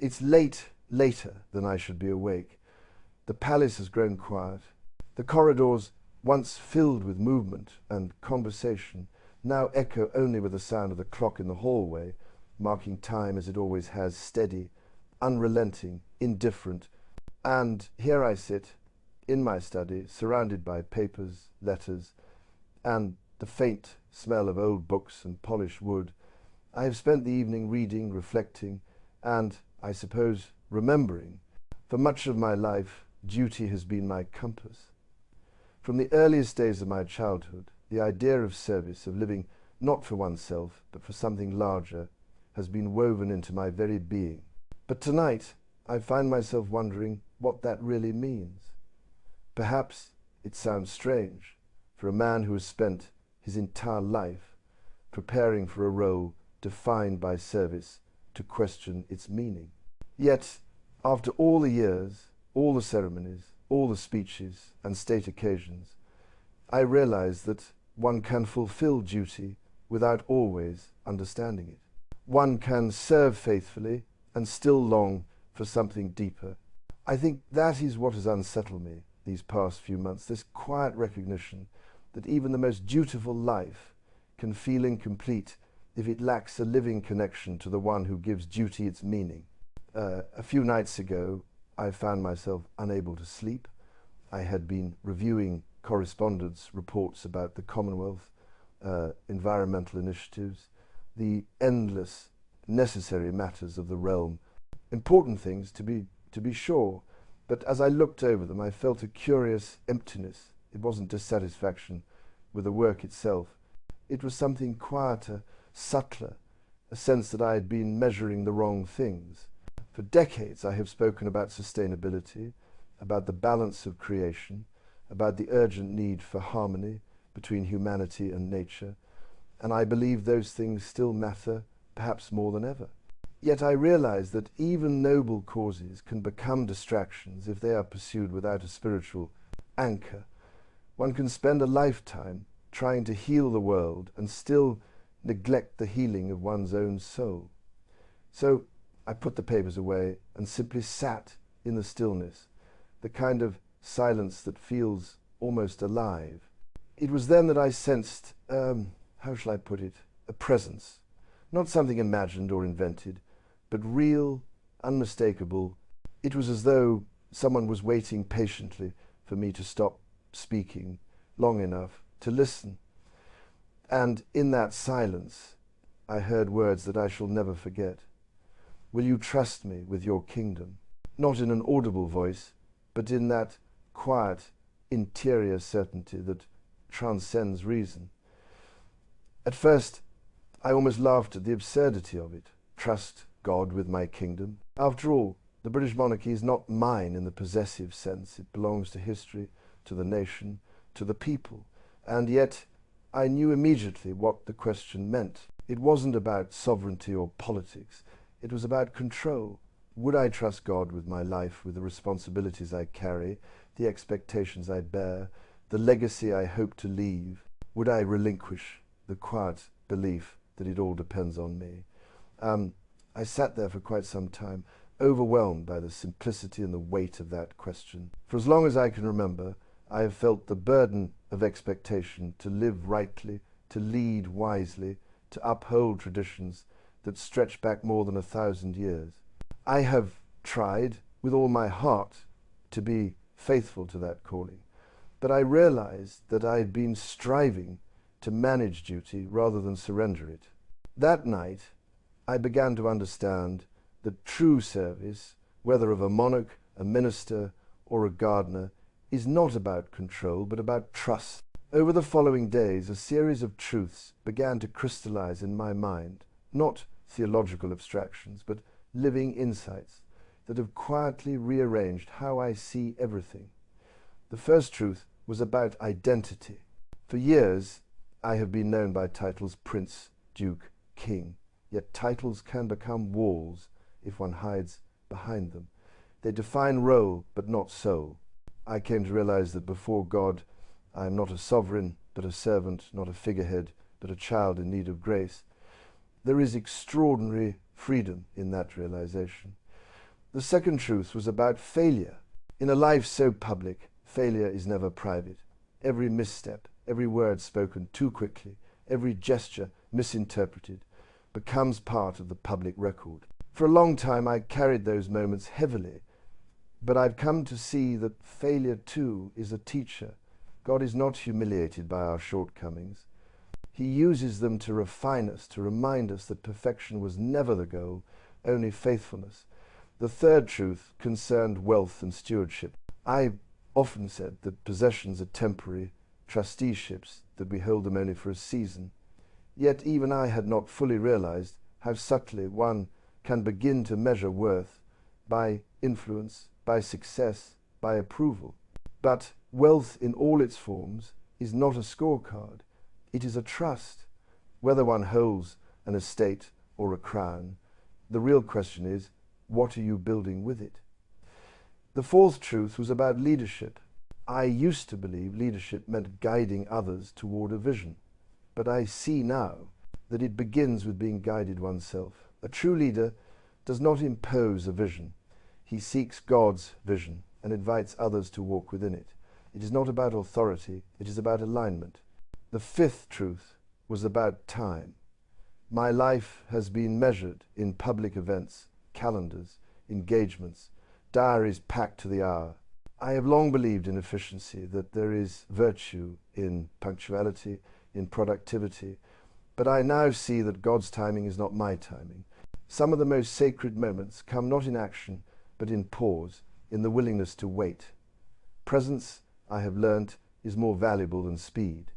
It's later than I should be awake. The palace has grown quiet. The corridors, once filled with movement and conversation, now echo only with the sound of the clock in the hallway, marking time as it always has, steady, unrelenting, indifferent. And here I sit, in my study, surrounded by papers, letters, and the faint smell of old books and polished wood. I have spent the evening reading, reflecting, and, I suppose, remembering. For much of my life, duty has been my compass. From the earliest days of my childhood, the idea of service, of living not for oneself, but for something larger, has been woven into my very being. But tonight, I find myself wondering what that really means. Perhaps it sounds strange for a man who has spent his entire life preparing for a role defined by service to question its meaning. Yet, after all the years, all the ceremonies, all the speeches and state occasions, I realize that one can fulfill duty without always understanding it. One can serve faithfully and still long for something deeper. I think that is what has unsettled me these past few months, this quiet recognition that even the most dutiful life can feel incomplete if it lacks a living connection to the one who gives duty its meaning. A few nights ago, I found myself unable to sleep. I had been reviewing correspondence reports about the Commonwealth, environmental initiatives, the endless necessary matters of the realm. Important things, to be sure, but as I looked over them, I felt a curious emptiness. It wasn't dissatisfaction with the work itself. It was something quieter, subtler, a sense that I had been measuring the wrong things. For decades I have spoken about sustainability, about the balance of creation, about the urgent need for harmony between humanity and nature, and I believe those things still matter, perhaps more than ever. Yet I realize that even noble causes can become distractions if they are pursued without a spiritual anchor. One can spend a lifetime trying to heal the world and still neglect the healing of one's own soul. So I put the papers away and simply sat in the stillness, the kind of silence that feels almost alive. It was then that I sensed, how shall I put it, a presence. Not something imagined or invented, but real, unmistakable. It was as though someone was waiting patiently for me to stop speaking long enough to listen. And in that silence, I heard words that I shall never forget. Will you trust me with your kingdom? Not in an audible voice, but in that quiet, interior certainty that transcends reason. At first, I almost laughed at the absurdity of it. Trust God with my kingdom. After all, the British monarchy is not mine in the possessive sense. It belongs to history, to the nation, to the people. And yet, I knew immediately what the question meant. It wasn't about sovereignty or politics. It was about control. Would I trust God with my life, with the responsibilities I carry, the expectations I bear, the legacy I hope to leave? Would I relinquish the quiet belief that it all depends on me? I sat there for quite some time, overwhelmed by the simplicity and the weight of that question. For as long as I can remember, I have felt the burden of expectation to live rightly, to lead wisely, to uphold traditions that stretch back more than 1,000 years. I have tried with all my heart to be faithful to that calling, but I realized that I had been striving to manage duty rather than surrender it. That night, I began to understand that true service, whether of a monarch, a minister, or a gardener, is not about control, but about trust. Over the following days, a series of truths began to crystallize in my mind, not theological abstractions, but living insights that have quietly rearranged how I see everything. The first truth was about identity. For years, I have been known by titles Prince, Duke, King, yet titles can become walls if one hides behind them. They define role, but not soul. I came to realize that before God, I am not a sovereign, but a servant, not a figurehead, but a child in need of grace. There is extraordinary freedom in that realization. The second truth was about failure. In a life so public, failure is never private. Every misstep, every word spoken too quickly, every gesture misinterpreted, becomes part of the public record. For a long time I carried those moments heavily, but I've come to see that failure too is a teacher. God is not humiliated by our shortcomings. He uses them to refine us, to remind us that perfection was never the goal, only faithfulness. The third truth concerned wealth and stewardship. I often said that possessions are temporary trusteeships, that we hold them only for a season. Yet even I had not fully realized how subtly one can begin to measure worth by influence, by success, by approval. But wealth in all its forms is not a scorecard. It is a trust. Whether one holds an estate or a crown, the real question is, what are you building with it? The fourth truth was about leadership. I used to believe leadership meant guiding others toward a vision, but I see now that it begins with being guided oneself. A true leader does not impose a vision. He seeks God's vision and invites others to walk within it. It is not about authority, it is about alignment. The fifth truth was about time. My life has been measured in public events, calendars, engagements, diaries packed to the hour. I have long believed in efficiency, that there is virtue in punctuality, in productivity, but I now see that God's timing is not my timing. Some of the most sacred moments come not in action, but in pause, in the willingness to wait. Presence, I have learnt, is more valuable than speed.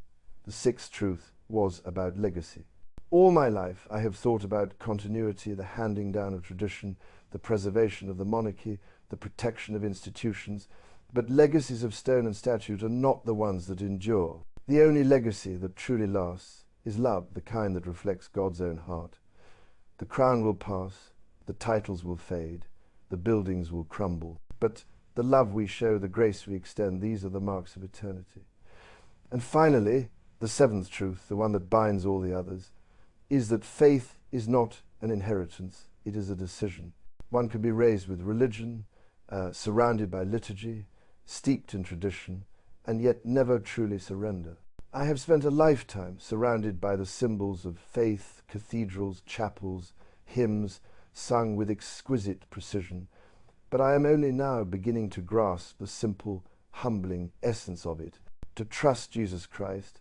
The sixth truth was about legacy. All my life I have thought about continuity, the handing down of tradition, the preservation of the monarchy, the protection of institutions, but legacies of stone and statute are not the ones that endure. The only legacy that truly lasts is love, the kind that reflects God's own heart. The crown will pass, the titles will fade, the buildings will crumble, but the love we show, the grace we extend, these are the marks of eternity. And finally, the seventh truth, the one that binds all the others, is that faith is not an inheritance, it is a decision. One can be raised with religion, surrounded by liturgy, steeped in tradition, and yet never truly surrender. I have spent a lifetime surrounded by the symbols of faith, cathedrals, chapels, hymns, sung with exquisite precision, but I am only now beginning to grasp the simple, humbling essence of it, to trust Jesus Christ,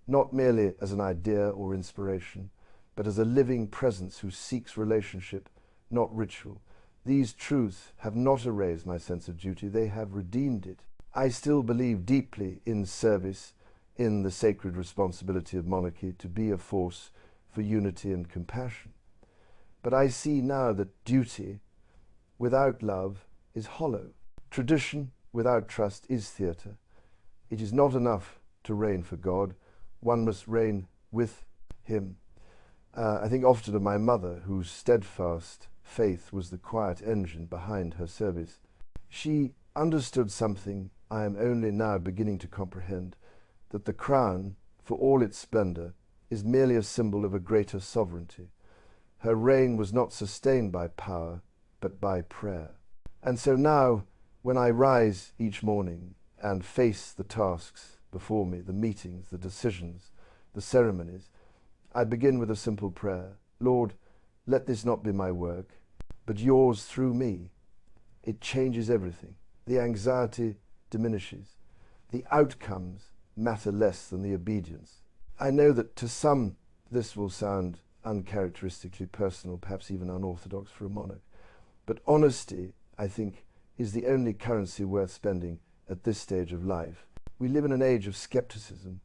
not merely as an idea or inspiration, but as a living presence who seeks relationship, not ritual. These truths have not erased my sense of duty, they have redeemed it. I still believe deeply in service, in the sacred responsibility of monarchy to be a force for unity and compassion. But I see now that duty without love is hollow. Tradition without trust is theatre. It is not enough to reign for God, one must reign with Him. I think often of my mother, whose steadfast faith was the quiet engine behind her service. She understood something I am only now beginning to comprehend, that the crown, for all its splendor, is merely a symbol of a greater sovereignty. Her reign was not sustained by power, but by prayer. And so now, when I rise each morning and face the tasks before me, the meetings, the decisions, the ceremonies, I begin with a simple prayer. Lord, let this not be my work, but yours through me. It changes everything. The anxiety diminishes. The outcomes matter less than the obedience. I know that to some this will sound uncharacteristically personal, perhaps even unorthodox for a monarch, but honesty, I think, is the only currency worth spending at this stage of life. We live in an age of skepticism,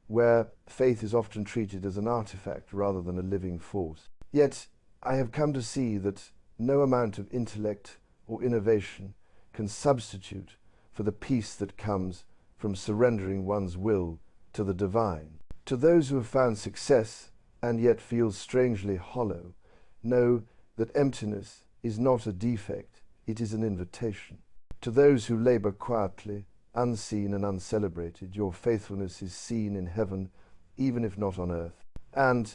where faith is often treated as an artifact rather than a living force. Yet I have come to see that no amount of intellect or innovation can substitute for the peace that comes from surrendering one's will to the divine. To those who have found success and yet feel strangely hollow, know that emptiness is not a defect, it is an invitation. To those who labor quietly, unseen and uncelebrated, your faithfulness is seen in heaven, even if not on earth. And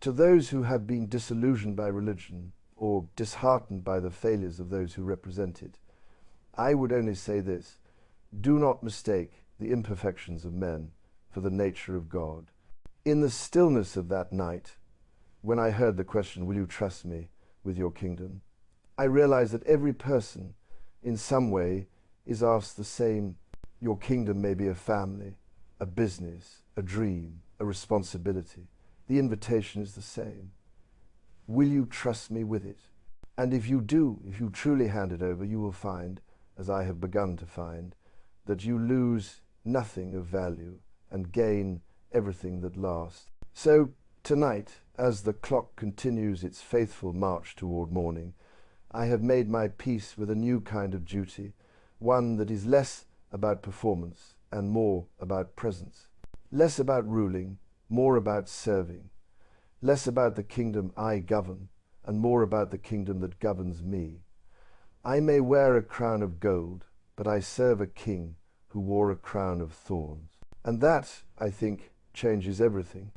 to those who have been disillusioned by religion, or disheartened by the failures of those who represent it. I would only say this: do not mistake the imperfections of men for the nature of God. In the stillness of that night, when I heard the question, will you trust me with your kingdom, I realized that every person in some way is asked the same. Your kingdom may be a family, a business, a dream, a responsibility. The invitation is the same. Will you trust me with it? And if you do, if you truly hand it over, you will find, as I have begun to find, that you lose nothing of value and gain everything that lasts. So tonight, as the clock continues its faithful march toward morning, I have made my peace with a new kind of duty, one that is less about performance and more about presence, less about ruling, more about serving, less about the kingdom I govern and more about the kingdom that governs me. I may wear a crown of gold, but I serve a king who wore a crown of thorns. And that, I think, changes everything.